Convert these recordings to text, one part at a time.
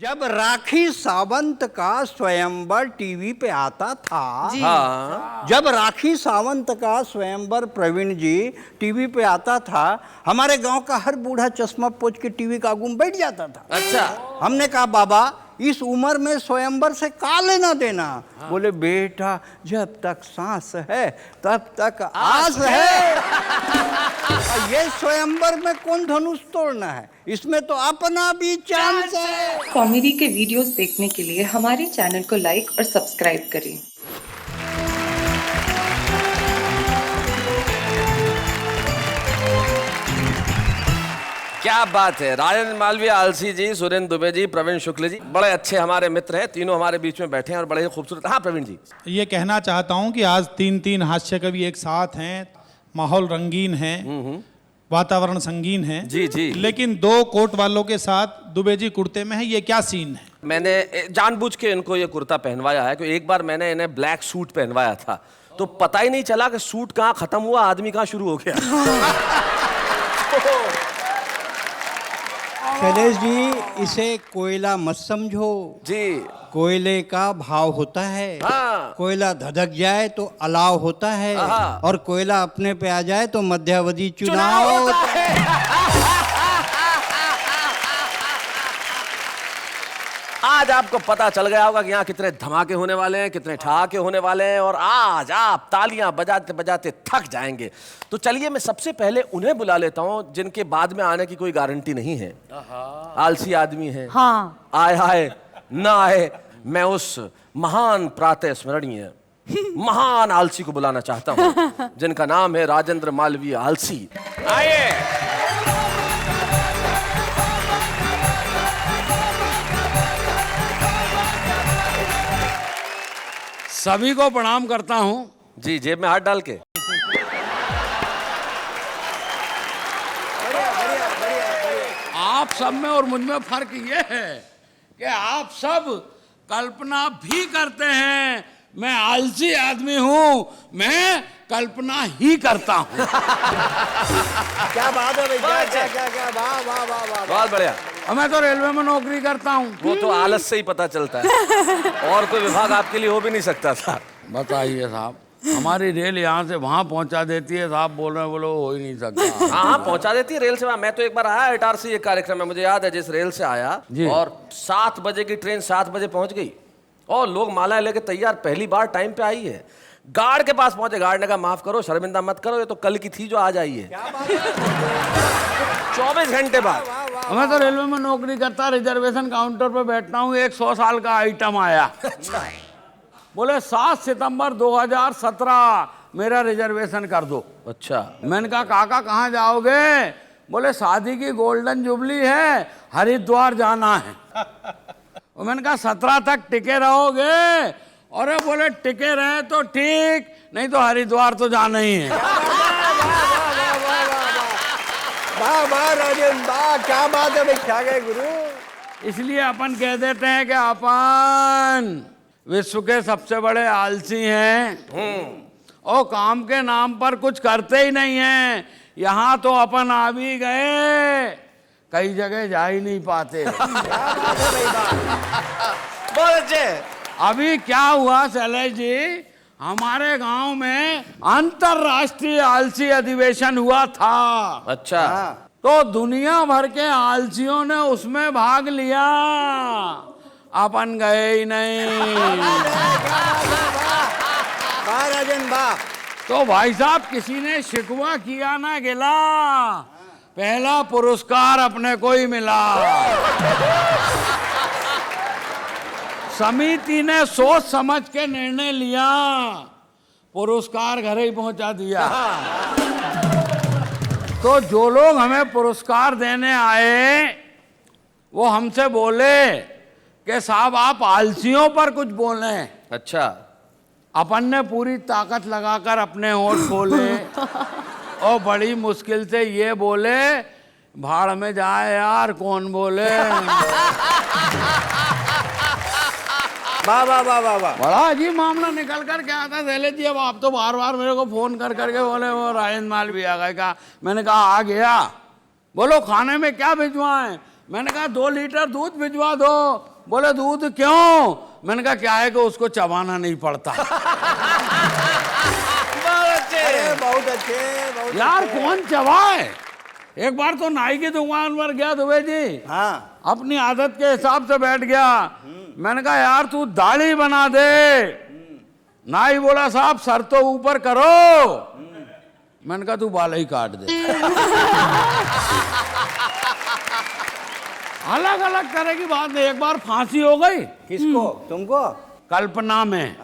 जब राखी सावंत का स्वयंवर टीवी पे आता था, हाँ। जब राखी सावंत का स्वयंवर प्रवीण जी टीवी पे आता था, हमारे गांव का हर बूढ़ा चश्मा पोंछ के टीवी का आगू में बैठ जाता था। अच्छा। हमने कहा बाबा इस उम्र में स्वयंवर से का लेना देना। बोले बेटा जब तक सांस है तब तक आस है। ये स्वयंवर में कौन धनुष तोड़ना है, इसमें तो अपना भी चांस है। कॉमेडी के वीडियोस देखने के लिए हमारे चैनल को लाइक और सब्सक्राइब करें। क्या बात है। राजेंद्र मालवीय, आलसी जी, सुरेंद्र दुबे जी, प्रवीण शुक्ल जी, बड़े अच्छे हमारे मित्र हैं। तीनों हमारे बीच में बैठे हैं और बड़े ही खूबसूरत। हाँ प्रवीण जी, ये कहना चाहता हूँ कि आज तीन हास्य कवि एक साथ हैं, माहौल रंगीन है, वातावरण संगीन है। जी जी। लेकिन दो कोट वालों के साथ दुबे जी कुर्ते में है, ये क्या सीन है? मैंने जानबूझ के इनको ये कुर्ता पहनवाया है कि एक बार मैंने इन्हें ब्लैक सूट पहनवाया था तो पता ही नहीं चला कि सूट कहाँ खत्म हुआ, आदमी कहाँ शुरू हो गया। शैलेश जी इसे कोयला मत समझो जी। कोयले का भाव होता है। हाँ। कोयला धधक जाए तो अलाव होता है और कोयला अपने पे आ जाए तो मध्यावधि चुनाव होता है। आज आपको पता चल गया होगा कि यहाँ कितने धमाके होने वाले हैं, कितने ठहाके होने वाले हैं और आज आप तालियां बजाते बजाते थक जाएंगे। तो चलिए मैं सबसे पहले उन्हें बुला लेता हूं जिनके बाद में आने की कोई गारंटी नहीं है। आलसी आदमी है। हाँ। आए ना आए, मैं उस महान प्रातः स्मरणीय महान आलसी को बुलाना चाहता हूं जिनका नाम है राजेंद्र मालवीय आलसी। आइए। सभी को प्रणाम करता हूं। जी, जेब में हाथ डाल के। आप सब में और मुझ में फर्क ये है कि आप सब कल्पना भी करते हैं। मैं आलसी आदमी हूं, मैं कल्पना ही करता हूं। क्या बात है भाई, क्या वाह वाह वाह वाह। बहुत बढ़िया। और मैं तो रेलवे में नौकरी करता हूं। वो तो आलस से ही पता चलता है और कोई विभाग आपके लिए हो भी नहीं सकता था। बताइए साहब, हमारी रेल यहाँ से वहां पहुंचा देती है, साहब बोल रहे हैं, बोलो हो ही नहीं सकता। हाँ पहुंचा देती है रेल से। मैं तो एक बार आया इटारसी, एक कार्यक्रम में मुझे याद है, जिस रेल से आया और 7 बजे की ट्रेन 7 बजे पहुंच गई और लोग मालाएं लेके तैयार, पहली बार टाइम पे आई है। गार्ड के पास पहुंचे, गार्ड ने कहा माफ करो, शर्मिंदा मत करो, ये तो कल की थी जो आज आई है। 24 घंटे बाद। मैं तो रेलवे में नौकरी करता, रिजर्वेशन काउंटर पे बैठता हूँ। एक 100 साल का आइटम आया। बोले 7 सितंबर 2017 मेरा रिजर्वेशन कर दो। अच्छा। मैंने कहा काका कहाँ जाओगे? बोले शादी की गोल्डन जुबली है, हरिद्वार जाना है। और मैंने कहा 17 तक टिके रहोगे? और बोले टिके रहे तो ठीक, नहीं तो हरिद्वार तो जाना ही है। वाह वाह राजेंद्र वाह, क्या बात है भाई, क्या गए गुरु। इसलिए अपन कह देते हैं कि अपन विश्व के सबसे बड़े आलसी हैं और काम के नाम पर कुछ करते ही नहीं हैं। यहाँ तो अपन आ भी गए, कई जगह जा ही नहीं पाते। बहुत अच्छे। अभी क्या हुआ शैलेश जी, हमारे गांव में अंतरराष्ट्रीय आलसी अधिवेशन हुआ था। अच्छा। तो दुनिया भर के आलसियों ने उसमें भाग लिया, अपन गए ही नहीं। राजन वाह। तो भाई साहब किसी ने शिकवा किया ना गिला, पहला पुरस्कार अपने को ही मिला। समिति ने सोच समझ के निर्णय लिया, पुरस्कार घर ही पहुंचा दिया। तो जो लोग हमें पुरस्कार देने आए वो हमसे बोले कि साहब आप आलसियों पर कुछ बोलें। अच्छा। अपन ने पूरी ताकत लगाकर अपने होंठ खोले और बड़ी मुश्किल से ये बोले, भाड़ में जाए यार, कौन बोले। वाह वाह वाह वाह वाह। बड़ा अजीब मामला निकल कर क्या आता शैलेश जी। अब आप तो बार बार मेरे को फोन कर करके बोले वो राजेंद्र मालवीय आ गए। कहा, मैंने कहा आ गया। बोलो खाने में क्या भिजवाएं? मैंने कहा 2 लीटर दूध भिजवा दो। बोले दूध क्यों? मैंने कहा क्या है कि उसको चबाना नहीं पड़ता। अरे बहुत अच्छे, बहुत यार अच्छे। कौन चबाए? एक बार तो नाई की दुकान पर गया दुबे जी, हाँ अपनी आदत के हिसाब से बैठ गया। मैंने कहा यार तू दाढ़ी बना दे। नाई बोला साहब सर तो ऊपर करो। मैंने कहा तू बाल ही काट दे। अलग अलग तरह की बात है। एक बार फांसी हो गई। किसको? तुमको? कल्पना में।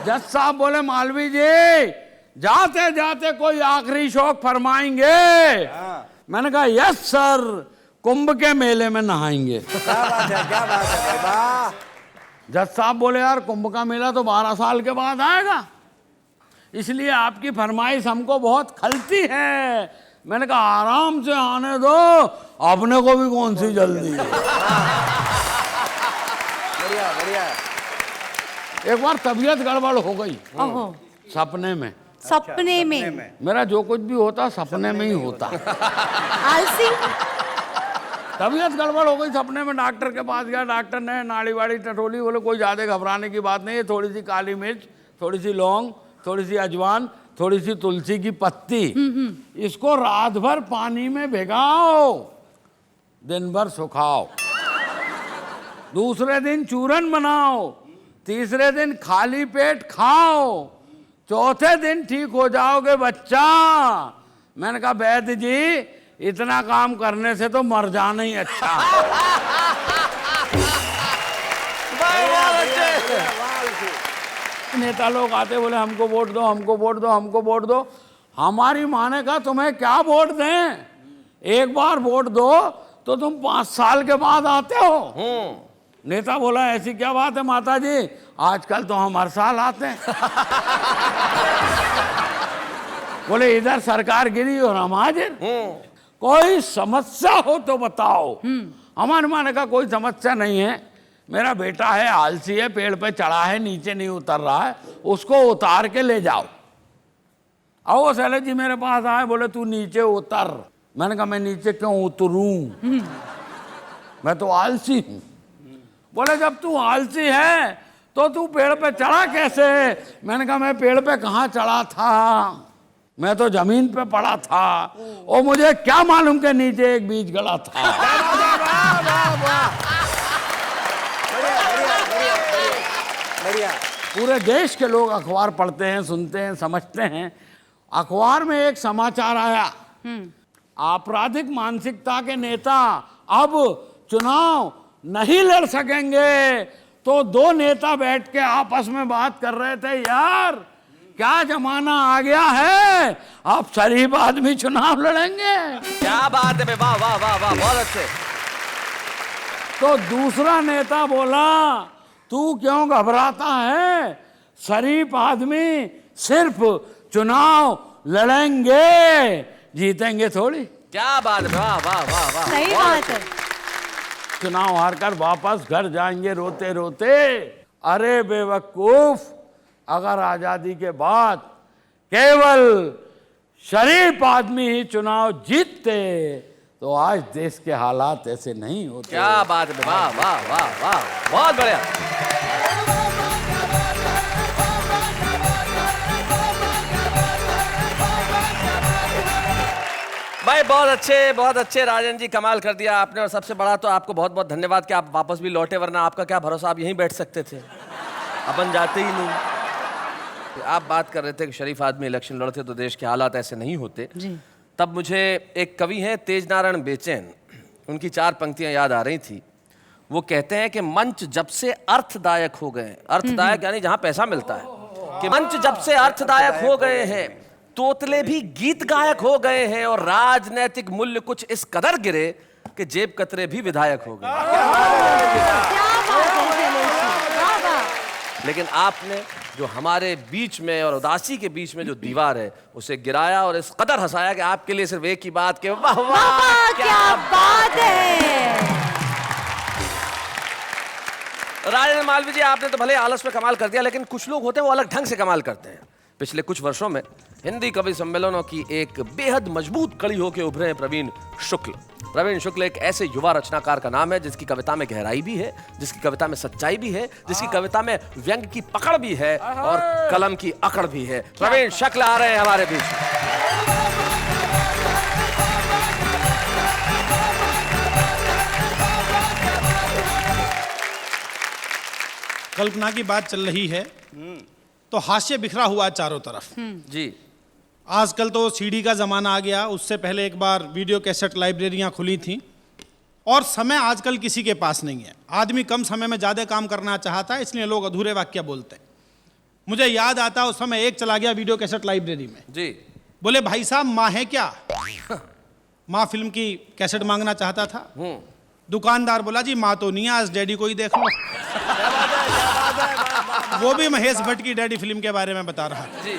जज साहब बोले मालवी जी जाते जाते कोई आखिरी शौक फरमाएंगे? मैंने कहा यस सर, कुंभ के मेले में नहाएंगे। क्या बात है, क्या बात है भाई, वाह। जज साहब बोले यार कुंभ का मेला तो 12 साल के बाद आएगा, इसलिए आपकी फरमाइश हमको बहुत खलती है। मैंने कहा आराम से आने दो, अपने को भी कौन सी जल्दी है। बढ़िया बढ़िया। एक बार तबीयत गड़बड़ हो गई ओहो, सपने में। सपने में मेरा जो कुछ भी होता सपने में ही होता। आलसी। तबीयत गड़बड़ हो गई सपने में। डॉक्टर के पास गया, डॉक्टर ने नाड़ी वाड़ी टटोली। बोले कोई ज़्यादा घबराने की बात नहीं है, थोड़ी सी काली मिर्च, थोड़ी सी लौंग, थोड़ी सी अजवान, थोड़ी सी तुलसी की पत्ती, इसको रात भर पानी में भिगाओ, दिन भर सुखाओ, दूसरे दिन चूरन बनाओ, तीसरे दिन खाली पेट खाओ, चौथे दिन ठीक हो जाओगे बच्चा। मैंने कहा वैद्य जी इतना काम करने से तो मर जाना ही अच्छा। नेता लोग आते बोले हमको वोट दो, हमको वोट दो, हमको वोट दो। हमारी माँ ने कहा तुम्हें क्या वोट दें? एक बार वोट दो तो तुम 5 साल के बाद आते हो। नेता बोला ऐसी क्या बात है माता जी, आजकल तो हम हर साल आते हैं। बोले इधर सरकार गिरी और हम हाजिर। कोई समस्या हो तो बताओ। हमारे माँ ने कहा कोई समस्या नहीं है, मेरा बेटा है आलसी है, पेड़ पे चढ़ा है नीचे नहीं उतर रहा है, उसको उतार के ले जाओ। आओ शैलेश जी मेरे पास आए, बोले तू नीचे उतर। मैंने कहा मैं नीचे क्यों उतरूं, मैं तो आलसी हूं। बोले जब तू आलसी है तो तू पेड़ पे चढ़ा कैसे? मैंने कहा मैं पेड़ पे कहाँ चढ़ा था, मैं तो जमीन पे पड़ा था, और मुझे क्या मालूम के नीचे एक बीज गड़ा था। बढ़िया। पूरे देश के लोग अखबार पढ़ते हैं, सुनते हैं, समझते हैं। अखबार में एक समाचार आया, आपराधिक मानसिकता के नेता अब चुनाव नहीं लड़ सकेंगे। तो 2 नेता बैठ के आपस में बात कर रहे थे, यार क्या जमाना आ गया है, अब शरीफ आदमी चुनाव लड़ेंगे। क्या बात है, वाह वाह वाह वाह, बहुत अच्छे। तो दूसरा नेता बोला तू क्यों घबराता है, शरीफ आदमी सिर्फ चुनाव लड़ेंगे, जीतेंगे थोड़ी। क्या बात है, वाह वाह वाह वाह, सही बहुत बात है। अच्छे। चुनाव हारकर वापस घर जाएंगे रोते रोते। अरे बेवकूफ, अगर आजादी के बाद केवल शरीफ आदमी ही चुनाव जीतते तो आज देश के हालात ऐसे नहीं होते। क्या बात है, वाह वाह वाह वाह, बहुत बढ़िया। भाई बहुत अच्छे राजन जी, कमाल कर दिया आपने। और सबसे बड़ा तो आपको बहुत बहुत धन्यवाद कि आप वापस भी लौटे, वरना आपका क्या भरोसा, आप यहीं बैठ सकते थे, अपन जाते ही नहीं। आप बात कर रहे थे कि शरीफ आदमी इलेक्शन लड़ते तो देश के हालात ऐसे नहीं होते जी। तब मुझे एक कवि हैं तेज नारायण बेचैन, उनकी 4 पंक्तियां याद आ रही थी। वो कहते हैं कि मंच जब से अर्थदायक हो गए, अर्थदायक यानी जहां पैसा मिलता है, कि मंच जब से अर्थदायक हो गए हैं, तोतले भी गीत गायक हो गए हैं, और राजनैतिक मूल्य कुछ इस कदर गिरे कि जेब कतरे भी विधायक हो गए। क्या बात है शैलेश जी, वाह वाह। लेकिन आपने जो हमारे बीच में और उदासी के बीच में जो दीवार है उसे गिराया और इस कदर हंसाया कि आपके लिए सिर्फ एक ही बात के वाह वाह क्या बात है। राजेंद्र मालवीय जी, आपने तो भले आलस में कमाल कर दिया, लेकिन कुछ लोग होते हैं वो अलग ढंग से कमाल करते हैं। पिछले कुछ वर्षों में हिंदी कवि सम्मेलनों की एक बेहद मजबूत कड़ी होकर उभरे हैं प्रवीण शुक्ल। प्रवीण शुक्ल एक ऐसे युवा रचनाकार का नाम है जिसकी कविता में गहराई भी है, जिसकी कविता में सच्चाई भी है, जिसकी कविता में व्यंग की पकड़ भी है और कलम की अकड़ भी है। प्रवीण शुक्ल आ रहे हैं हमारे बीच। कल्पना की बात चल रही है तो हास्य बिखरा हुआ है चारों तरफ। जी आजकल तो सीडी का ज़माना आ गया, उससे पहले एक बार वीडियो कैसेट लाइब्रेरियां खुली थी और समय आजकल किसी के पास नहीं है। आदमी कम समय में ज़्यादा काम करना चाहता है, इसलिए लोग अधूरे वाक्य बोलते हैं। मुझे याद आता उस समय एक चला गया वीडियो कैसेट लाइब्रेरी में। जी बोले भाई साहब माँ है क्या? माँ फिल्म की कैसेट मांगना चाहता था। दुकानदार बोला जी माँ तो नहीं है, आज डैडी को ही देख लो। वो भी महेश भट्ट की डैडी फिल्म के बारे में बता रहा था। जी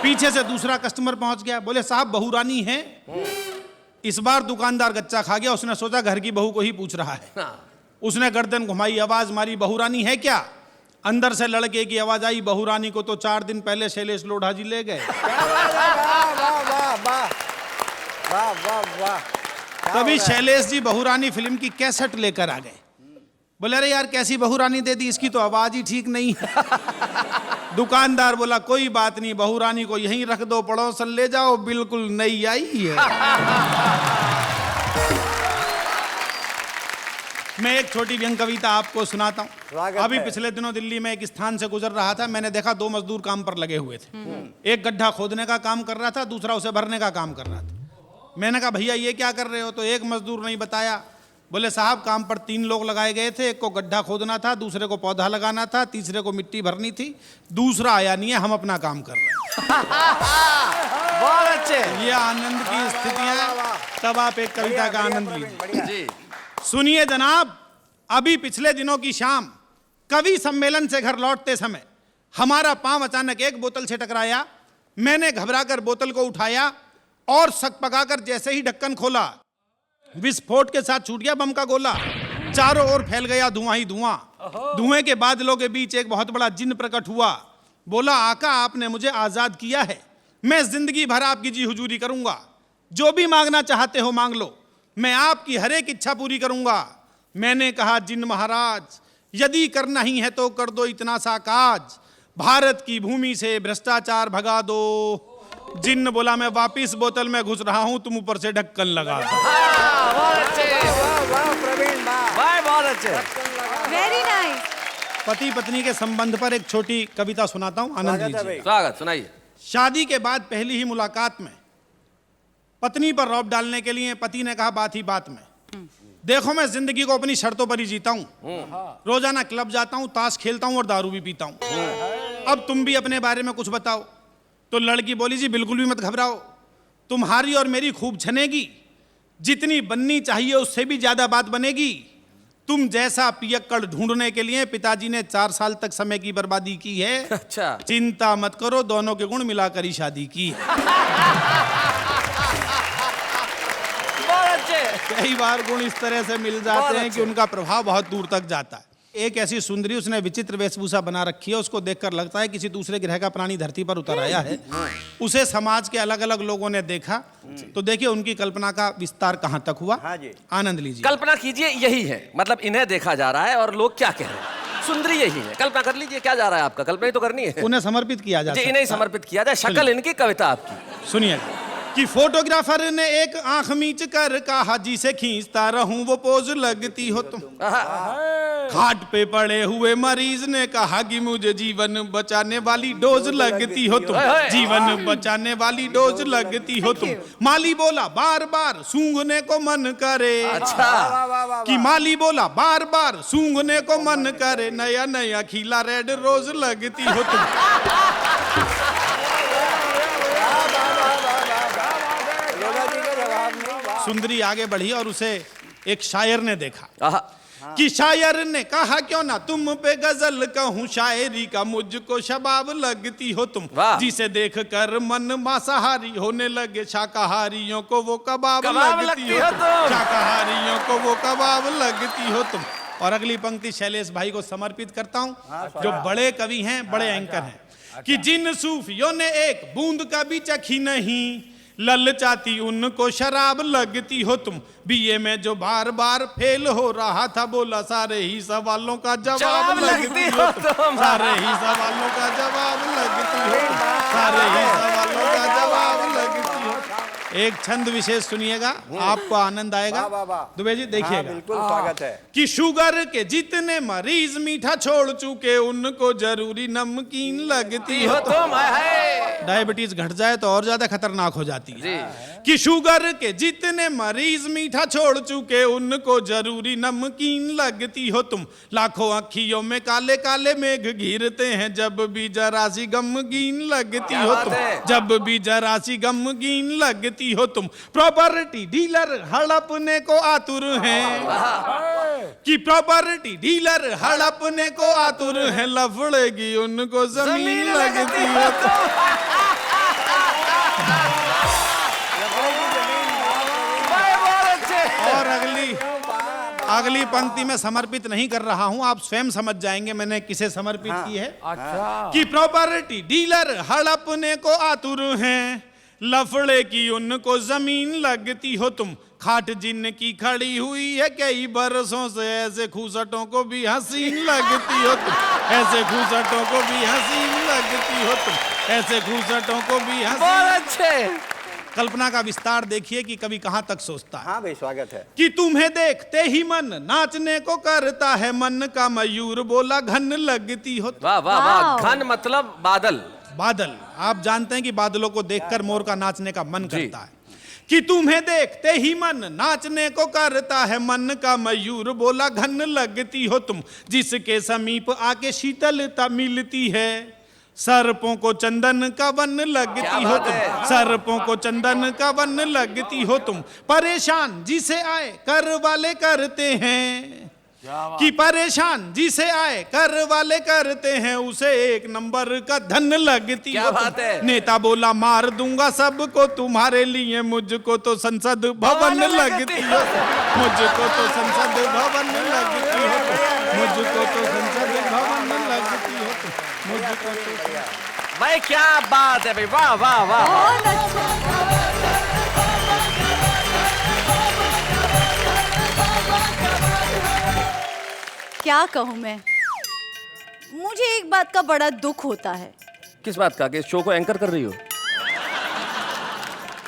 पीछे से दूसरा कस्टमर पहुंच गया, बोले साहब बहू रानी है। इस बार दुकानदार गच्चा खा गया, उसने सोचा घर की बहू को ही पूछ रहा है। उसने गर्दन घुमाई, आवाज मारी बहू रानी है क्या? अंदर से लड़के की आवाज आई बहू रानी को तो 4 दिन पहले शैलेश लोढ़ा जी ले गए। तभी शैलेश जी बहू रानी फिल्म की कैसेट लेकर आ गए। बोले अरे यार कैसी बहू रानी दे दी, इसकी तो आवाज ही ठीक नहीं है। दुकानदार बोला कोई बात नहीं, बहू रानी को यहीं रख दो, पड़ोसन ले जाओ, बिल्कुल नई आई है। मैं एक छोटी व्यंग कविता आपको सुनाता हूँ। अभी पिछले दिनों दिल्ली में एक स्थान से गुजर रहा था, मैंने देखा 2 मजदूर काम पर लगे हुए थे। एक गड्ढा खोदने का काम कर रहा था, दूसरा उसे भरने का काम कर रहा था। मैंने कहा भैया ये क्या कर रहे हो? तो एक मजदूर नहीं बताया। बोले साहब काम पर 3 लोग लगाए गए थे, एक को गड्ढा खोदना था, दूसरे को पौधा लगाना था, तीसरे को मिट्टी भरनी थी, दूसरा आया नहीं है, हम अपना काम कर रहे हैं। बहुत अच्छे। ये आनंद की स्थितियां, तब आप एक कविता का आनंद लीजिए। जी सुनिए जनाब, अभी पिछले दिनों की शाम कवि सम्मेलन से घर लौटते समय हमारा पांव अचानक एक बोतल से टकराया। मैंने घबराकर बोतल को उठाया और सकपकाकर जैसे ही ढक्कन खोला, विस्फोट के साथ छूट गया बम का गोला। चारों ओर फैल गया धुआं ही धुआं। धुएं के बादलों के बीच एक बहुत बड़ा जिन्न प्रकट हुआ। बोला आका आपने मुझे आजाद किया है, मैं जिंदगी भर आपकी जी हुजूरी करूंगा। जो भी मांगना चाहते हो मांग लो, मैं आपकी हर एक इच्छा पूरी करूंगा। मैंने कहा जिन्न महाराज यदि करना ही है तो कर दो इतना सा काज, भारत की भूमि से भ्रष्टाचार भगा दो। जिन्न बोला मैं वापिस बोतल में घुस रहा हूं, तुम ऊपर से ढक्कन लगा दो। बहुत अच्छे, प्रवीण भाई बहुत अच्छे। Very nice. पति पत्नी के संबंध पर एक छोटी कविता सुनाता हूं, आनंद लीजिए। स्वागत, सुनाइए। शादी के बाद पहली ही मुलाकात में पत्नी पर रौब डालने के लिए पति ने कहा बात ही बात में, देखो मैं जिंदगी को अपनी शर्तों पर ही जीता हूं। रोजाना क्लब जाता हूं, ताश खेलता हूं और दारू भी पीता हूं। अब तुम भी अपने बारे में कुछ बताओ। तो लड़की बोली जी बिल्कुल भी मत घबराओ, तुम्हारी और मेरी खूब छनेगी, जितनी बननी चाहिए उससे भी ज्यादा बात बनेगी। तुम जैसा पियक्कड़ ढूंढने के लिए पिताजी ने 4 साल तक समय की बर्बादी की है। अच्छा चिंता मत करो, दोनों के गुण मिलाकर ही शादी की है। बहुत अच्छे। कई बार गुण इस तरह से मिल जाते हैं कि उनका प्रभाव बहुत दूर तक जाता है। एक ऐसी सुंदरी, उसने विचित्र वेशभूषा बना रखी है, उसको देखकर लगता है किसी दूसरे ग्रह का प्राणी धरती पर उतर आया है। उसे समाज के अलग अलग लोगों ने देखा, तो देखिए उनकी कल्पना का विस्तार कहां तक हुआ। हाँ जी। आनंद लीजिए। कल्पना कीजिए यही है, मतलब इन्हें देखा जा रहा है और लोग क्या कह रहे हैं। सुंदरी यही है, कल्पना कर लीजिए क्या जा रहा है आपका, कल्पना ही तो करनी है। उन्हें समर्पित किया जाता जी है। इन्हें समर्पित किया जाए, शक्ल इनकी, कविता आपकी। सुनिए कि फोटोग्राफर ने एक आंख मीच कर कहा जिसे खींचता रहूं वो पोज लगती हो तुम। खाट पे पड़े हुए मरीज ने कहा कि मुझे जीवन बचाने वाली डोज लगती हो तुम, जीवन बचाने वाली डोज लगती हो तुम। माली बोला बार बार सूंघने को मन करे। अच्छा कि माली बोला बार बार सूंघने को मन करे, नया नया खिला रेड रोज लगती हो तुम। सुंदरी आगे बढ़ी और उसे एक शायर ने देखा कि शायर ने कहा क्यों ना तुम पे गजल कहूँ, शायरी का मुझको शबाब लगती हो तुम। जिसे देख कर मन मांसाहारी होने लगे, शाकाहारियों को वो कबाब लगती हो तुम। शाकाहारियों को वो कबाब लगती हो तुम। और अगली पंक्ति शैलेश भाई को समर्पित करता हूँ, जो बड़े कवि हैं, बड़े एंकर हैं। कि जिन सूफियों ने एक बूंद का भी चखी नहीं, ललचाती उनको शराब लगती हो तुम। बीए में जो बार बार फेल हो रहा था, बोला सारे ही सवालों का जवाब लगती हो तुम। सारे ही सवालों का जवाब लगती हो तुम। सारे ही सवालों का जवाब लगती हो। एक छंद विशेष सुनिएगा, आपको आनंद आएगा। दुबे जी देखिएगा। बिल्कुल स्वागत है। कि शुगर के जितने मरीज मीठा छोड़ चुके, उनको जरूरी नमकीन लगती हो तुम। डायबिटीज घट जाए तो और ज्यादा खतरनाक हो जाती है। कि शुगर के जितने मरीज मीठा छोड़ चुके, उनको जरूरी नमकीन लगती हो तुम। लाखों अखियों में काले काले मेघ गिरते हैं, जब भी जरा सी गमगीन लगती हो तुम। जब भी जरा सी गमगीन लगती हो तुम। प्रॉपर्टी डीलर हड़पने को आतुर हैं, कि प्रॉपर्टी डीलर हड़पने को आतुर हैं, लफड़ेगी उनको जमीन लगती हो तुम। और अगली पंक्ति में समर्पित नहीं कर रहा हूं, आप स्वयं समझ जाएंगे मैंने किसे समर्पित की है। अच्छा। कि प्रॉपर्टी डीलर हड़पने को आतुर हैं, लफड़े की उनको जमीन लगती हो तुम। खाट जिनकी खड़ी हुई है कई बरसों से, ऐसे खूसटों को भी हसीन लगती हो तुम। ऐसे खूसटों को भी हसीन लगती हो तुम। ऐसे खूसटों को भी हसीन। कल्पना का विस्तार देखिए कि कवि कहां तक सोचता है। हाँ भाई स्वागत है। कि तुम्हें देखते ही मन नाचने को करता है, मन का मयूर बोला घन लगती हो। वाह वाह वाह। घन मतलब बादल। बादल, आप जानते हैं कि बादलों को देखकर मोर का नाचने का मन करता है। कि तुम्हें देखते ही मन नाचने को करता है, मन का मयूर बोला घन लगती हो तुम। जिसके समीप आके शीतलता मिलती है, सर्पों को चंदन का वन लगती हो तुम। सर्पों को चंदन का वन लगती हो तुम। परेशान जिसे आए कर वाले करते हैं, कि परेशान जिसे आए कर वाले करते हैं, उसे एक नंबर का धन लगती हो तुम। नेता बोला मार दूंगा सबको तुम्हारे लिए, मुझको तो संसद भवन लगती हो। मुझको तो संसद भवन लगती हो। मुझको तो संसद भवन लगती हो। मुझको तो भाई क्या बात है भाई, वाह वाह वाह। बहुत अच्छा। क्या कहूँ मैं, मुझे एक बात का बड़ा दुख होता है। किस बात का? कि शो को एंकर कर रही हो?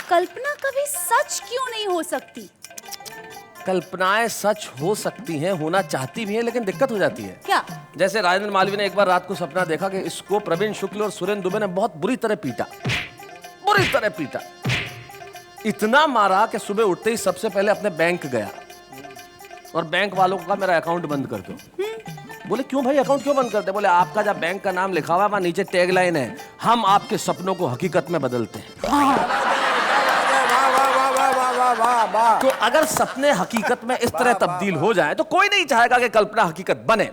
कल्पना कभी सच क्यों नहीं हो सकती? कल्पनाएं सच हो सकती हैं, होना चाहती भी हैं, लेकिन दिक्कत हो जाती है। क्या? जैसे राजेंद्र मालवीय ने एक बार रात को सपना देखा कि इसको प्रवीण शुक्ल और सुरेंद्र दुबे ने बहुत बुरी तरह पीटा, बुरी तरह पीटा, इतना मारा कि सुबह उठते ही सबसे पहले अपने बैंक गया और बैंक वालों को कहा मेरा अकाउंट बंद कर दो। बोले क्यों भाई, अकाउंट क्यों बंद करते? बोले आपका जब बैंक का नाम लिखा हुआ है वहां नीचे टैगलाइन है, हम आपके सपनों को हकीकत में बदलते हैं। तो अगर सपने हकीकत में इस तरह तब्दील हो जाएं तो कोई नहीं चाहेगा कि कल्पना हकीकत बने।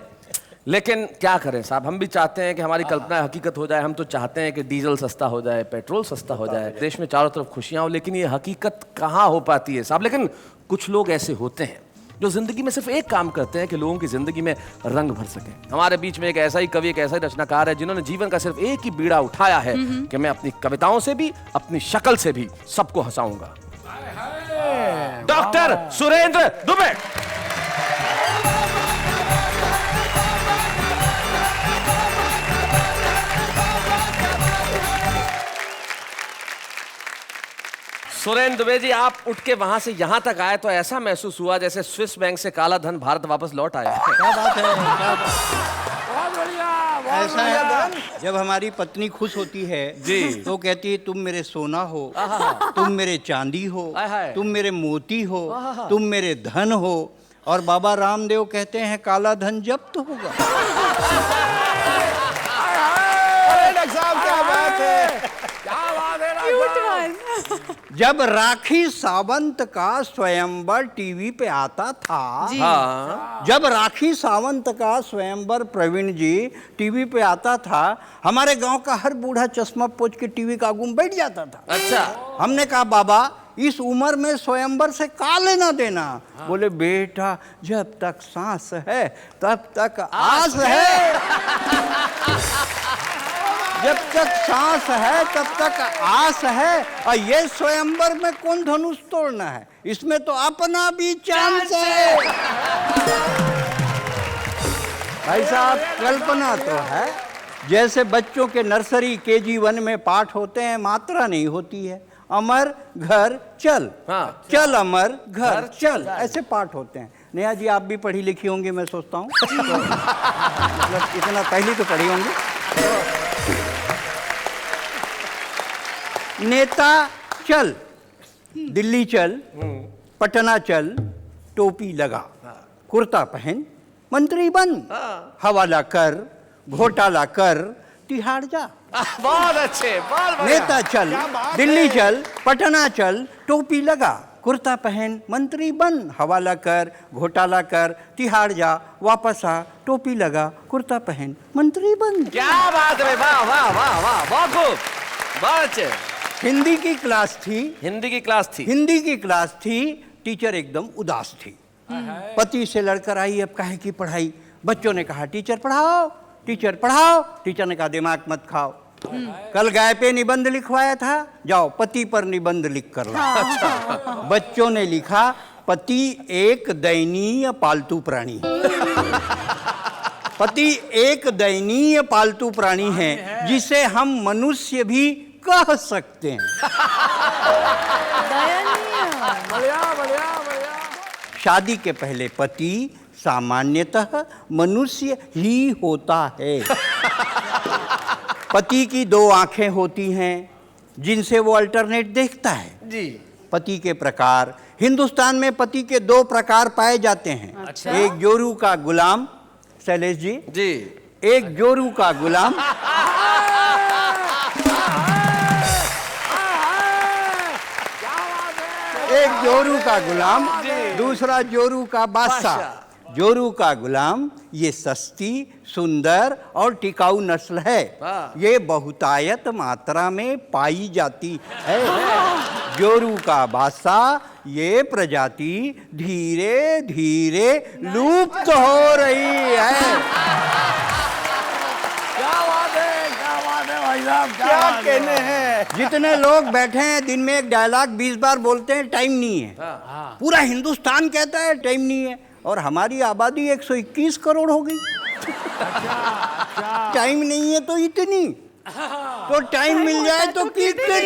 लेकिन क्या करें साहब, हम भी चाहते हैं कि हमारी कल्पना हकीकत हो जाए। हम तो चाहते हैं कि डीजल सस्ता हो जाए, पेट्रोल सस्ता हो जाए, देश में चारों तरफ खुशियां हो, लेकिन ये हकीकत कहाँ हो पाती है साहब। लेकिन कुछ लोग ऐसे होते हैं जो जिंदगी में सिर्फ एक काम करते हैं कि लोगों की जिंदगी में रंग भर सके। हमारे बीच में एक ऐसा ही कवि, एक ऐसा ही रचनाकार है जिन्होंने जीवन का सिर्फ एक ही बीड़ा उठाया है कि मैं अपनी कविताओं से भी, अपनी शक्ल से भी सबको हंसाऊंगा। डॉक्टर सुरेंद्र दुबे। सुरेंद्र दुबे जी, आप उठ के वहां से यहां तक आए तो ऐसा महसूस हुआ जैसे स्विस बैंक से काला धन भारत वापस लौट आया। क्या बात है, क्या बात है। ऐसा है, जब हमारी पत्नी खुश होती है जी तो कहती है तुम मेरे सोना हो, तुम मेरे चांदी हो, तुम मेरे मोती हो, तुम मेरे धन हो। और बाबा रामदेव कहते हैं काला धन जब्त होगा। क्या बात है, जब राखी सावंत का स्वयंवर टीवी पे आता था, हाँ। जब राखी सावंत का स्वयंवर प्रवीण जी टीवी पे आता था, हमारे गांव का हर बूढ़ा चश्मा पोंछ के टीवी का आगू में बैठ जाता था। अच्छा। हमने कहा बाबा इस उम्र में स्वयंवर से का लेना देना? हाँ। बोले बेटा जब तक सांस है तब तक आस है। जब तक सांस है तब तक आस है। और ये स्वयंवर में कौन धनुष तोड़ना है, इसमें तो अपना भी चांस है। भाई साहब, कल्पना तो है, जैसे बच्चों के नर्सरी KG 1 में पाठ होते हैं, मात्रा नहीं होती है। अमर घर चल, हाँ। चल अमर घर चल, ऐसे पाठ होते हैं। नेहा जी, आप भी पढ़ी लिखी होंगी मैं सोचता हूँ, तो मतलब इतना पहले तो पढ़ी होंगी। नेता चल, दिल्ली चल, पटना चल, टोपी लगा, कुर्ता पहन, मंत्री बन, हवाला कर, घोटाला कर, तिहाड़ जा। बहुत अच्छे, बहुत बढ़िया। नेता चल, दिल्ली चल, पटना चल, टोपी लगा, कुर्ता पहन, मंत्री बन, हवाला कर, घोटाला कर, तिहाड़ जा, वापस आ, टोपी लगा, कुर्ता पहन, मंत्री बन। क्या बात है, वाह वाह वाह वाह, बहुत खूब, बहुत अच्छे। हिंदी की क्लास थी, हिंदी की क्लास थी, हिंदी की क्लास थी, टीचर एकदम उदास थी। पति से लड़कर आई, अब काहे की पढ़ाई। बच्चों ने कहा टीचर पढ़ाओ, टीचर पढ़ाओ। टीचर ने कहा दिमाग मत खाओ, कल गाय पे निबंध लिखवाया था, जाओ पति पर निबंध लिख कर लाओ। बच्चों ने लिखा, पति एक दयनीय पालतू प्राणी है। पति एक दयनीय पालतू प्राणी है जिसे हम मनुष्य भी कह सकते हैं। बढ़िया बढ़िया बढ़िया। शादी के पहले पति सामान्यतः मनुष्य ही होता है। पति की 2 आंखें होती हैं जिनसे वो अल्टरनेट देखता है। जी। पति के प्रकार, हिंदुस्तान में पति के 2 प्रकार पाए जाते हैं। अच्छा। एक जोरू का गुलाम, शैलेश जी, जी। एक जोरू का गुलाम, एक जोरू का गुलाम, दूसरा जोरू का बादशाह। जोरू का गुलाम ये सस्ती, सुंदर और टिकाऊ नस्ल है। ये बहुतायत मात्रा में पाई जाती है। जोरू का बादशाह ये प्रजाति धीरे धीरे लुप्त हो रही है। क्या बात है भाई साहब, क्या कहने हैं। जितने लोग बैठे हैं दिन में एक डायलॉग 20 बार बोलते हैं, टाइम नहीं है। पूरा हिंदुस्तान कहता है टाइम नहीं है, और हमारी आबादी 121 करोड़ हो गई। टाइम नहीं है तो इतनी, तो टाइम मिल जाए तो कितनी।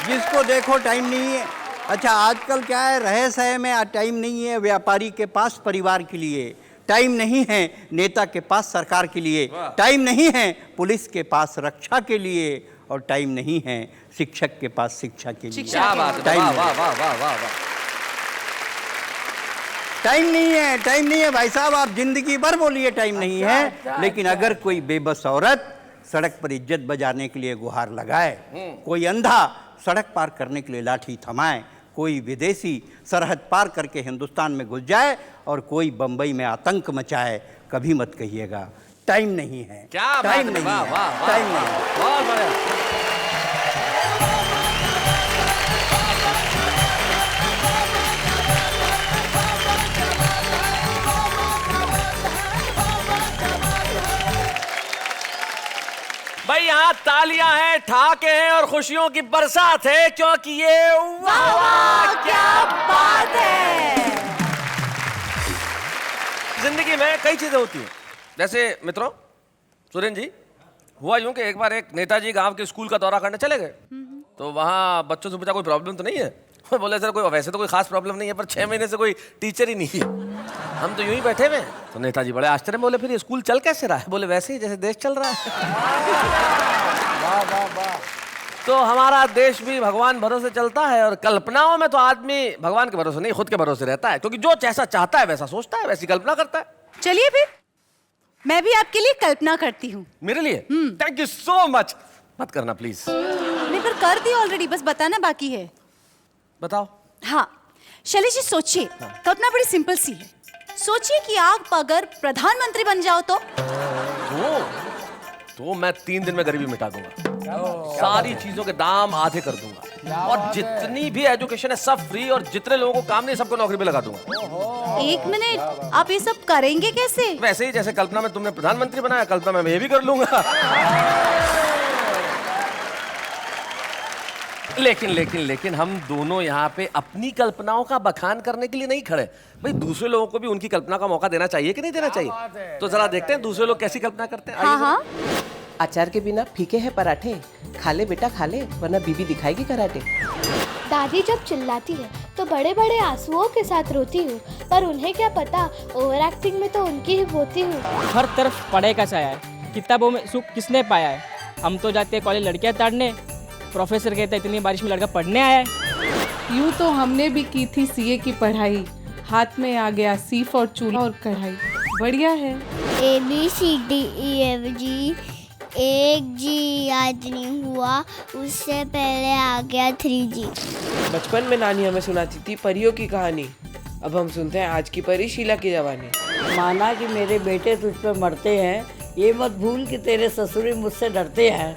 जिसको देखो टाइम नहीं है। अच्छा, आजकल क्या है, रहे सहे में टाइम नहीं है व्यापारी के पास परिवार के लिए, टाइम नहीं है नेता के पास सरकार के लिए, टाइम नहीं है पुलिस के पास रक्षा के लिए, और टाइम नहीं है शिक्षक के पास शिक्षा के लिए। क्या बात है, टाइम वाह नहीं वाह है। वाह वाह वाह वाह। टाइम नहीं है, टाइम नहीं है भाई साहब। आप जिंदगी भर बोलिए टाइम नहीं है, लेकिन अगर कोई बेबस औरत सड़क पर इज्जत बजाने के लिए गुहार लगाए, कोई अंधा सड़क पार करने के लिए लाठी थमाए, कोई विदेशी सरहद पार करके हिंदुस्तान में घुस जाए, और कोई बंबई में आतंक मचाए, कभी मत कहिएगा टाइम नहीं है। क्या बात टाइम है, नहीं वाह है, वाह वाह, टाइम नहीं है। बहुत बढ़िया। भाई यहाँ तालियां हैं, ठहाके हैं और खुशियों की बरसात है, क्योंकि ये वाह वाह क्या बात है। जिंदगी में कई चीजें होती हैं। जैसे मित्रों, सुरेंद्र जी, हुआ यूं कि एक बार एक नेताजी गांव के स्कूल का दौरा करने चले गए, तो वहाँ बच्चों से पूछा कोई प्रॉब्लम तो नहीं है। बोले सर कोई वैसे तो कोई खास प्रॉब्लम नहीं है, पर 6 महीने से कोई टीचर ही नहीं है, हम तो यूं ही बैठे हुए हैं। तो नेताजी बड़े आश्चर्य में बोले फिर ये स्कूल चल कैसे रहा है? बोले वैसे ही जैसे देश चल रहा है। वाह वाह वाह। तो हमारा देश भी भगवान भरोसे चलता है, और कल्पनाओं में तो आदमी भगवान के भरोसे नहीं खुद के भरोसे रहता है, क्योंकि जो जैसा चाहता है वैसा सोचता है, वैसी कल्पना करता है। चलिए फिर मैं भी आपके लिए कल्पना करती हूँ। मेरे लिए थैंक यू सो मच। मत करना प्लीज। नहीं, पर कर दी ऑलरेडी, बस बताना बाकी है। बताओ। हाँ, शैलेश जी सोचिए, कल्पना बड़ी सिंपल सी है। सोचिए कि आप अगर प्रधानमंत्री बन जाओ तो मैं 3 दिन में गरीबी मिटा दूंगा, सारी चीजों के दाम आधे कर दूंगा, और जितनी भी एजुकेशन है सब फ्री, और जितने लोगों को काम नहीं सबको नौकरी पे लगा दूंगा। एक मिनट, आप ये सब करेंगे कैसे? वैसे ही जैसे कल्पना में तुमने प्रधानमंत्री बनाया, कल्पना में ये भी कर लूंगा। लेकिन हम दोनों यहाँ पे अपनी कल्पनाओं का बखान करने के लिए नहीं खड़े भाई, दूसरे लोगों को भी उनकी कल्पना का मौका देना चाहिए कि नहीं देना चाहिए? तो जरा देखते हैं दूसरे लोग कैसी कल्पना करते हैं। हाँ हाँ, अचार के बिना फीके हैं पराठे, खा ले बेटा खा ले, वरना बीबी दिखाएगी कराटे। दादी जब चिल्लाती है तो बड़े बड़े आंसुओं के साथ रोती हूँ, पर उन्हें क्या पता ओवर एक्टिंग में तो उनकी ही होती हूँ। हर तरफ पढ़ाई का साया है, किताबों में सुख किसने पाया है? हम तो जाते हैं कॉलेज लड़कियां ताड़ने, प्रोफेसर कहता है इतनी बारिश में लड़का पढ़ने आया है। यूँ तो हमने भी की थी सीए की पढ़ाई, हाथ में आ गया सीफ और चूल्हा और कढ़ाई। बढ़िया है। ABCDEFG 1G याद नहीं हुआ, उससे पहले आ गया 3G। बचपन में नानी हमें सुनाती थी परियों की कहानी, अब हम सुनते हैं आज की परी शीला की जवानी। माना कि मेरे बेटे तुझ पर मरते हैं, ये मत भूल कि तेरे ससुरी मुझसे डरते हैं।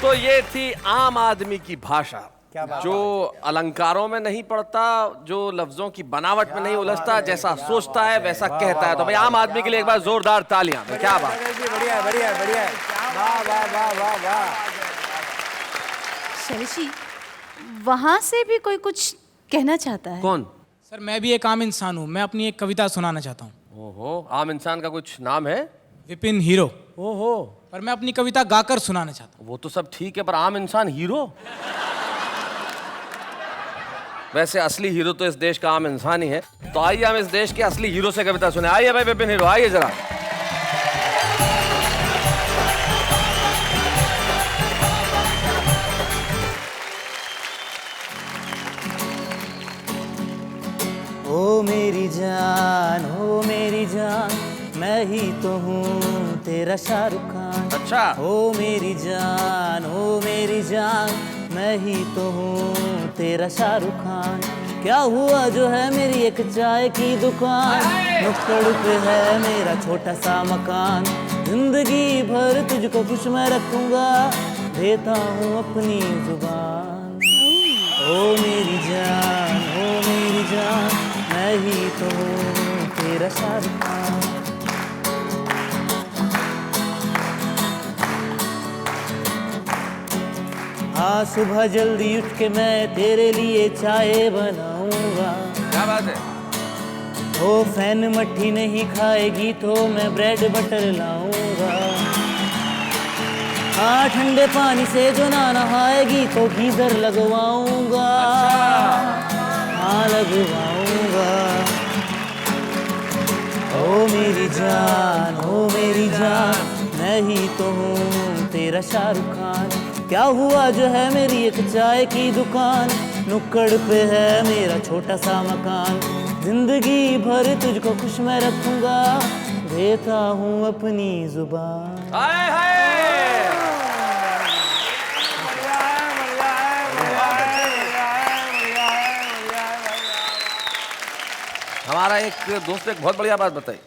तो ये थी आम आदमी की भाषा, जो अलंकारों में नहीं पड़ता, जो लफ्जों की बनावट में नहीं उलझता, जैसा सोचता है वैसा कहता है। तो भाई आम आदमी के लिए एक बार जोरदार तालियां। क्या बात, बढ़िया बढ़िया बढ़िया, वाह वाह वाह वाह वाह। शैलेश जी, वहाँ से भी कोई कुछ कहना चाहता है? कौन? सर मैं भी एक आम इंसान हूँ, मैं अपनी एक कविता सुनाना चाहता हूँ। ओहो, आम इंसान का कुछ नाम है? विपिन हीरो। ओहो, पर मैं अपनी कविता गाकर सुनाना चाहता हूँ। वो तो सब ठीक है, पर आम इंसान हीरो? वैसे असली हीरो तो इस देश का आम इंसान ही है। तो आइए हम इस देश के असली हीरो से कविता सुने। आइए भाई विपिन हीरो, आइए जरा। ओ मेरी जान, मैं ही तो हूँ तेरा शाहरुख खान। अच्छा। ओ मेरी जान, मैं ही तो हूँ तेरा शाहरुख खान। क्या हुआ जो है मेरी एक चाय की दुकान, नुक्कड़ पे है मेरा छोटा सा मकान। जिंदगी भर तुझको खुश मैं रखूंगा, देता हूँ अपनी जुबान। ओ मेरी जान, मैं ही तो हूँ तेरा शाहरुख खान। हाँ सुबह जल्दी उठ के मैं तेरे लिए चाय बनाऊंगा। क्या बात है? ओ फैन मट्ठी नहीं खाएगी तो मैं ब्रेड बटर लाऊंगा। हाँ ठंडे पानी से जो ना नहाएगी तो गीजर लगवाऊंगा। हाँ लगवाऊंगा। ओ मेरी जान, मैं ही तो हूँ तेरा शाहरुख खान। क्या हुआ जो है मेरी एक चाय की दुकान, नुक्कड़ पे है मेरा छोटा सा मकान। जिंदगी भर तुझको खुश मैं रखूंगा, देता हूँ अपनी जुबान। हाय हाय। हमारा एक दोस्त ने एक बहुत बढ़िया बात बताई।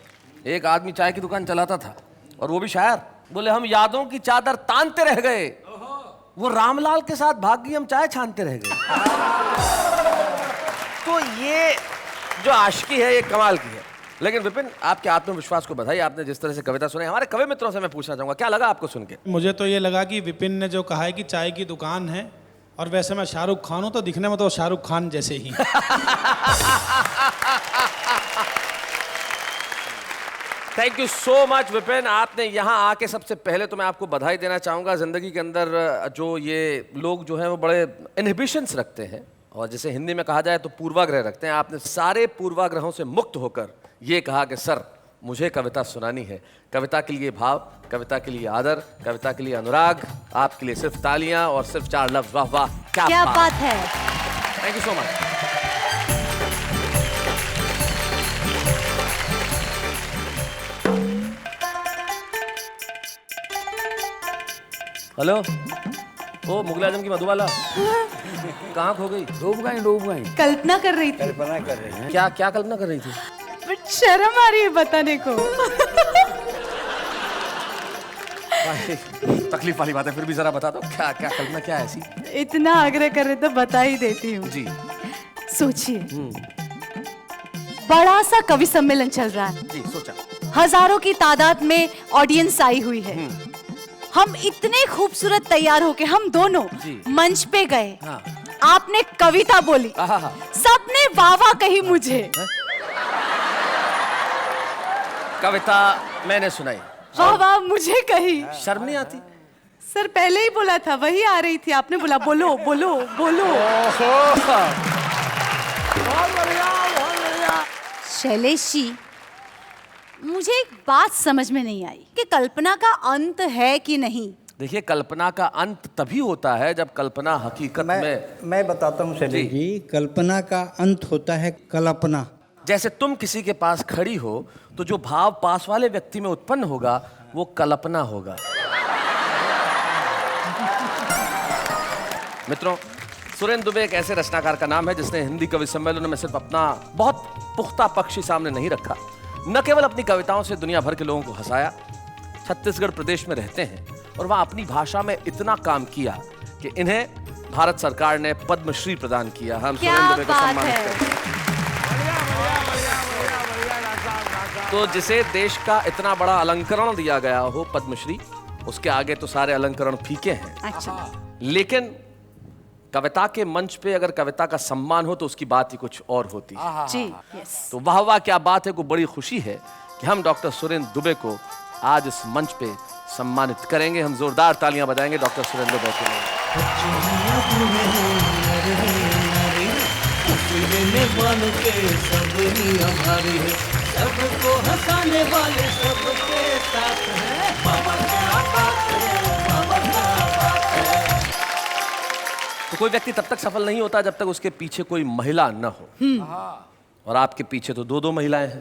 एक आदमी चाय की दुकान चलाता था और वो भी शायर। बोले हम यादों की चादर तानते रह गए, वो रामलाल के साथ भाग गई, हम चाय छानते रह गए। तो ये जो आशिकी है ये कमाल की है। लेकिन विपिन, आपके आत्मविश्वास को बधाई, आपने जिस तरह से कविता सुनाई। हमारे कवि मित्रों से मैं पूछना चाहूंगा, क्या लगा आपको सुन के? मुझे तो ये लगा कि विपिन ने जो कहा है कि चाय की दुकान है, और वैसे मैं शाहरुख खान हूं तो दिखने में तो शाहरुख खान जैसे ही। Thank you so much Vipin. आपने यहाँ आके सबसे पहले तो मैं आपको बधाई देना चाहूँगा। ज़िंदगी के अंदर जो ये लोग जो हैं वो बड़े इनहिबिशंस रखते हैं, और जैसे हिंदी में कहा जाए तो पूर्वाग्रह रखते हैं। आपने सारे पूर्वाग्रहों से मुक्त होकर ये कहा कि सर मुझे कविता सुनानी है। कविता के लिए भाव, कविता के लिए आदर, कविता के लिए अनुराग, आपके लिए सिर्फ तालियां और सिर्फ 4 लफ्ज। वाह वाह, क्या बात है। Thank you so much. Hello, ओ मुगल आजम की मधुबाला कहाँ खो गई? डूब गई। कल्पना कर रही थी। कल्पना कर रही है। क्या क्या कल्पना कर रही थी? बट शर्म आ रही है बताने को। तकलीफ वाली बात है, फिर भी जरा बता दो क्या क्या कल्पना क्या है ऐसी? इतना आग्रह कर रहे तो बता ही देती हूँ। जी सोचिए, बड़ा सा कवि सम्मेलन चल रहा है जी, सोचा। हजारों की तादाद में ऑडियंस आई हुई है। हम इतने खूबसूरत तैयार होके हम दोनों मंच पे गए। हाँ। आपने कविता बोली, सबने वाह वाह कही मुझे। कविता मैंने सुनाई, वाह वाह मुझे कही। शर्म नहीं आती? सर पहले ही बोला था, वही आ रही थी, आपने बोला बोलो बोलो बोलो। बहुत बढ़िया, बहुत बढ़िया। शैलेश जी, मुझे एक बात समझ में नहीं आई कि कल्पना का अंत है कि नहीं। देखिए, कल्पना का अंत तभी होता है जब कल्पना हकीकत में। मैं बताता हूँ शैलेश जी, कल्पना का अंत होता है कल्पना। जैसे तुम किसी के पास खड़ी हो तो जो भाव पास वाले व्यक्ति में उत्पन्न होगा वो कल्पना होगा। मित्रों, सुरेंद्र दुबे एक ऐसे रचनाकार का नाम है जिसने हिंदी कवि सम्मेलनों में सिर्फ अपना बहुत पुख्ता पक्ष ही सामने नहीं रखा, न केवल अपनी कविताओं से दुनिया भर के लोगों को हंसाया। छत्तीसगढ़ प्रदेश में रहते हैं और वहाँ अपनी भाषा में इतना काम किया कि इन्हें भारत सरकार ने पद्मश्री प्रदान किया। हम सुरेंद्र दुबे को सम्मानित करते हैं। तो जिसे देश का इतना बड़ा अलंकरण दिया गया हो पद्मश्री, उसके आगे तो सारे अलंकरण फीके हैं। अच्छा। लेकिन कविता के मंच पे अगर कविता का सम्मान हो तो उसकी बात ही कुछ और होती है। जी, यस। तो वाह वाह क्या बात है, को बड़ी खुशी है कि हम डॉक्टर सुरेंद्र दुबे को आज इस मंच पे सम्मानित करेंगे। हम जोरदार तालियां बजाएंगे डॉक्टर सुरेंद्र दुबे के लिए। सबको हंसाने वाले सबके साथ हैं, बाबा क्या बात है, बाबा क्या बात है। तो कोई व्यक्ति तब तक सफल नहीं होता जब तक उसके पीछे कोई महिला न हो। और आपके पीछे तो दो महिलाएं हैं।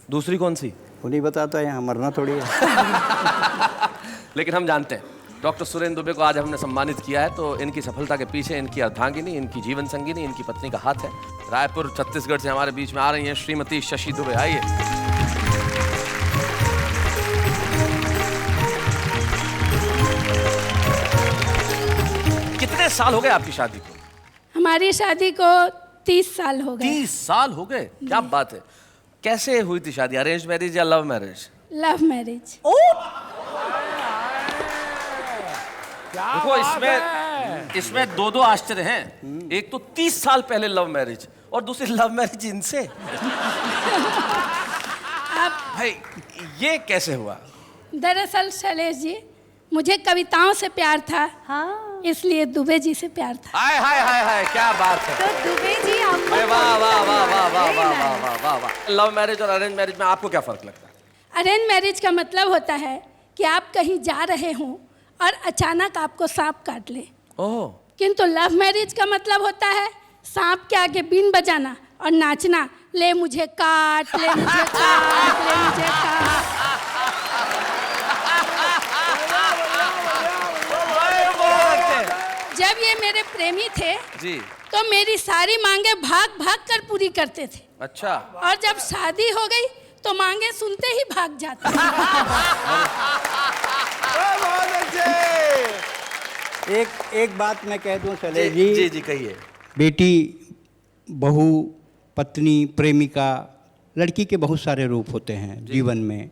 दूसरी कौन सी? वो नहीं बताता, यहाँ मरना थोड़ी है। लेकिन हम जानते हैं डॉक्टर सुरेंद्र दुबे को आज हमने सम्मानित किया है तो इनकी सफलता के पीछे इनकी अर्धांगिनी, इनकी जीवन संगिनी, इनकी पत्नी का हाथ है। रायपुर छत्तीसगढ़ से हमारे बीच में आ रही हैं श्रीमती शशि दुबे। आइए। कितने साल हो गए आपकी शादी को? हमारी शादी को 30 साल हो गए। 30 साल हो गए, क्या बात है। कैसे हुई थी शादी, अरेंज मैरिज या लव मैरिज? Love marriage. देखो, इसमें दो आश्चर्य हैं। एक तो 30 साल पहले लव मैरिज और दूसरी लव मैरिज इनसे। भाई ये कैसे हुआ? दरअसल शैलेश जी, मुझे कविताओं से प्यार था। हाँ। इसलिए दुबे जी से प्यार था। हाय हाय हाय हाय, क्या बात है। तो दुबे जी आपको वाह वाह वाह वाह वाह वाह वाह वाह वाह वाह। लव मैरिज और अरेंज मैरिज में आपको क्या फर्क लगता है? अरेंज मैरिज का मतलब होता है कि आप कहीं जा रहे हों और अचानक आपको सांप काट ले। ओह। किंतु लव मैरिज का मतलब होता है सांप के आगे बीन बजाना और नाचना, ले मुझे काट, ले मुझे काट, ले मुझे काट। जब ये मेरे प्रेमी थे जी, तो मेरी सारी मांगे भाग भाग कर पूरी करते थे। अच्छा। और जब शादी हो गई तो मांगे सुनते ही भाग जाते। एक बात मैं कह दूं शैलेश जी। जी जी कहिए। बेटी, बहू, पत्नी, प्रेमिका, लड़की के बहुत सारे रूप होते हैं जीवन में,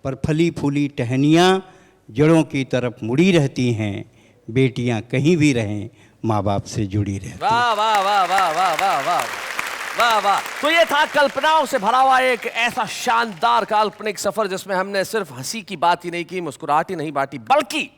पर फली फूली टहनियाँ जड़ों की तरफ मुड़ी रहती हैं। बेटियां कहीं भी रहें, माँ बाप से जुड़ी रहती हैं। वाह वाह वाह वाह वाह वाह वाह वाह वाह। तो ये था कल्पनाओं से भरा हुआ एक ऐसा शानदार काल्पनिक सफर जिसमें हमने सिर्फ हंसी की बात ही नहीं की, मुस्कुराहट ही नहीं बांटी, बल्कि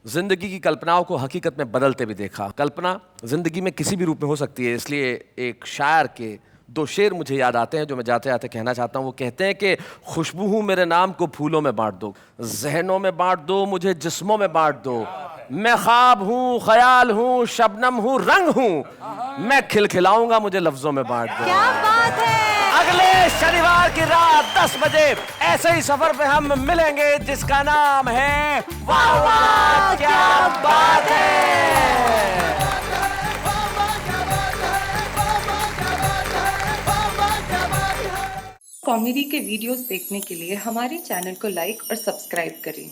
जिंदगी की कल्पनाओं को हकीकत में बदलते भी देखा। कल्पना जिंदगी में किसी भी रूप में हो सकती है, इसलिए एक शायर के 2 शेर मुझे याद आते हैं जो मैं जाते जाते कहना चाहता हूँ। वो कहते हैं कि खुशबू हूँ, मेरे नाम को फूलों में बांट दो, जहनों में बांट दो, मुझे जिस्मों में बांट दो। मैं ख्वाब हूँ, ख्याल हूँ, शबनम हूँ, रंग हूँ, मैं खिलखिलाऊंगा, मुझे लफ्जों में बांट दो। क्या बात है। अगले शनिवार की रात 10 बजे ऐसे ही सफर पे हम मिलेंगे जिसका नाम है वाह वाह क्या बात है। कॉमेडी के वीडियोस देखने के लिए हमारे चैनल को लाइक और सब्सक्राइब करें।